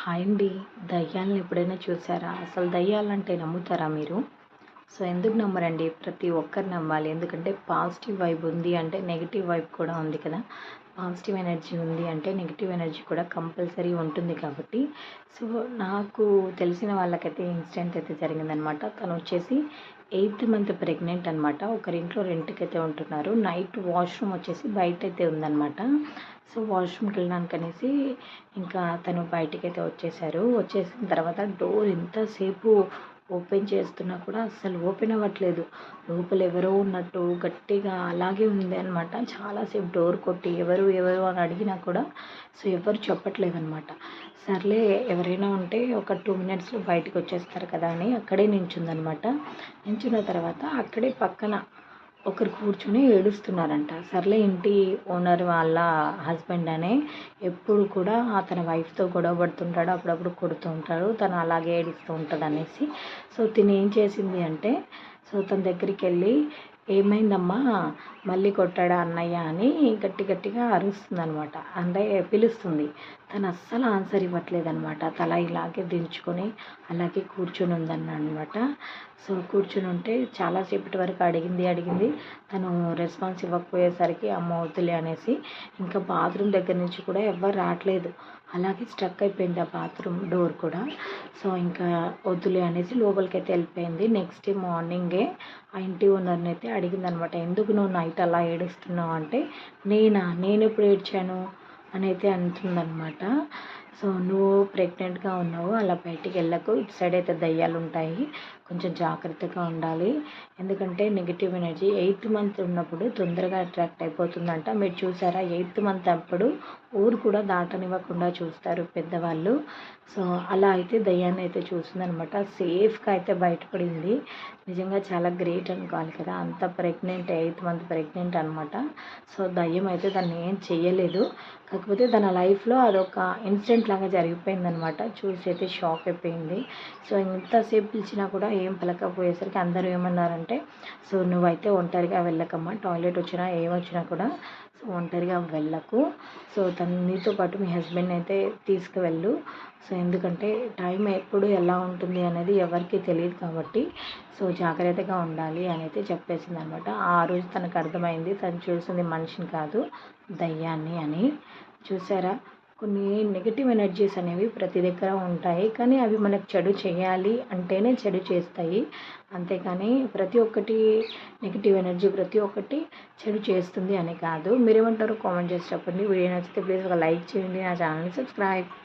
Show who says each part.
Speaker 1: Hi అండి. దయ్యాలను ఎప్పుడైనా చూసారా? అసలు దయ్యాలంటే నమ్ముతారా మీరు? సో, ఎందుకు నమ్మరండి? ప్రతి ఒక్కరు నమ్మాలి. ఎందుకంటే పాజిటివ్ వైబ్ ఉంది అంటే నెగెటివ్ వైబ్ కూడా ఉంది కదా! పాజిటివ్ ఎనర్జీ ఉంది అంటే నెగెటివ్ ఎనర్జీ కూడా కంపల్సరీ ఉంటుంది కాబట్టి, సో, నాకు తెలిసిన వాళ్ళకైతే ఇన్సిడెంట్ అయితే జరిగిందనమాట. తనొచ్చేసి 8థ్ మంత్ ప్రెగ్నెంట్ అనమాట. ఒకరింట్లో రెంట్‌కైతే ఉంటున్నారు. నైట్ వాష్‌రూమ్ వచ్చేసి బయటైతే ఉందనమాట. సో, వాష్‌రూమ్‌కి వెళ్ళడానికనేసి ఇంకా తను బయటికైతే వచ్చేసారు. వచ్చేసిన తర్వాత డోర్ ఎంతసేపు ఓపెన్ చేస్తున్నా కూడా అస్సలు ఓపెన్ అవ్వట్లేదు. లోపల ఎవరో ఉన్నట్టు గట్టిగా అలాగే ఉంది అనమాట. చాలాసేపు డోర్ కొట్టి ఎవరు ఎవరు అని అడిగినా కూడా సో ఎవరు చెప్పట్లేదనమాట. సర్లే ఎవరైనా ఉంటే ఒక 2 మినిట్స్‌లో బయటకి వచ్చేస్తారు కదా అని అక్కడే నించుందనమాట. నించున్న తర్వాత అక్కడే పక్కన ఒకరు కూర్చొని ఏడుస్తున్నారంట. సర్లే ఇంటి ఓనర్ వాళ్ళ హస్బెండ్ అనే ఎప్పుడు కూడా తన వైఫ్‌తో గొడవ పడుతుంటాడు. అప్పుడప్పుడు కొడుతూ ఉంటాడు. తను అలాగే ఏడుస్తూ ఉంటదనేసి. సో, తిను ఏం చేసింది అంటే సో, తన దగ్గరికెళ్ళి "ఏమైందమ్మా? మళ్ళీ కొట్టాడా అన్నయ్య" అని గట్టిగా అరుస్తుందనమాట. అంటే పిలుస్తుంది. తను అస్సలు ఆన్సర్ ఇవ్వట్లేదనమాట. తల ఇలాగే దించుకొని అలాగే కూర్చొని ఉందనమాట. సో, కూర్చొని ఉంటే చాలా సేపటి వరకు అడిగింది. తను రెస్పాన్స్ ఇవ్వకపోయేసరికి అమ్మ వద్దులే అనేసి ఇంకా బాత్రూమ్ దగ్గర నుంచి కూడా ఎవ్వరు రావట్లేదు. అలాగే స్ట్రక్ అయిపోయింది ఆ బాత్రూమ్ డోర్ కూడా. సో, ఇంకా వద్దులే అనేసి లోపలికైతే వెళ్ళిపోయింది. నెక్స్ట్ డే మార్నింగే ఆ ఇంటి ఓనర్‌ని అయితే అడిగిందనమాట. "ఎందుకు నువ్వు నైట్ అలా ఏడుస్తున్నావు?" అంటే, నేనెప్పుడు ఏడ్చాను అని అయితే అంటుందనమాట. సో, "నువ్వు ప్రెగ్నెంట్‌గా ఉన్నావు. అలా బయటికి వెళ్ళకు. ఇటు సైడ్ అయితే దయ్యాలుంటాయి. కొంచెం జాగ్రత్తగా ఉండాలి. ఎందుకంటే నెగెటివ్ ఎనర్జీ 8థ్ మంత్ ఉన్నప్పుడు తొందరగా అట్రాక్ట్ అయిపోతుందంట. మీరు చూసారా 8థ్ మంత్ అప్పుడు ఊరు కూడా దాటనివ్వకుండా చూస్తారు పెద్దవాళ్ళు. సో, అలా అయితే దయ్యాన్ని అయితే చూసిందనమాట. సేఫ్‌గా అయితే బయటపడింది. నిజంగా చాలా గ్రేట్ అనుకోవాలి కదా! అంత ప్రెగ్నెంట్ 8థ్ మంత్ ప్రెగ్నెంట్ అనమాట. సో, దయ్యం అయితే దాన్ని ఏం చెయ్యలేదు. కాకపోతే తన లైఫ్‌లో అదొక ఇన్సిడెంట్ లాగా జరిగిపోయిందనమాట. చూసి అయితే షాక్ అయిపోయింది. సో, ఎంతసేపు పిలిచినా కూడా ఏం పలకపోయేసరికి అందరూ ఏమన్నారంటే, "సో, నువ్వైతే ఒంటరిగా వెళ్ళకమ్మా. టాయిలెట్ వచ్చినా ఏమొచ్చినా కూడా సో, ఒంటరిగా వెళ్ళకు. సో, నీతో పాటు మీ హస్బెండ్‌ని అయితే తీసుకువెళ్ళు. సో, ఎందుకంటే టైం ఎప్పుడు ఎలా ఉంటుంది అనేది ఎవరికీ తెలీదు కాబట్టి సో, జాగ్రత్తగా ఉండాలి" అని అయితే చెప్పేసిందనమాట. ఆ రోజు తనకు అర్థమైంది. తను చూసింది మనిషిని కాదు దయ్యాన్ని అని. చూసారా? కొన్ని నెగెటివ్ ఎనర్జీస్ అనేవి ప్రతి దగ్గర ఉంటాయి. కానీ అవి మనకు చెడు చేయాలి అంటేనే చెడు చేస్తాయి. అంతేకానీ ప్రతి ఒక్కటి నెగెటివ్ ఎనర్జీ ప్రతి ఒక్కటి చెడు చేస్తుంది అని కాదు. మీరేమంటారో కామెంట్ చేసి చెప్పండి. వీడియో నచ్చితే ప్లీజ్ ఒక లైక్ చేయండి. నా ఛానల్‌ని సబ్స్క్రైబ్.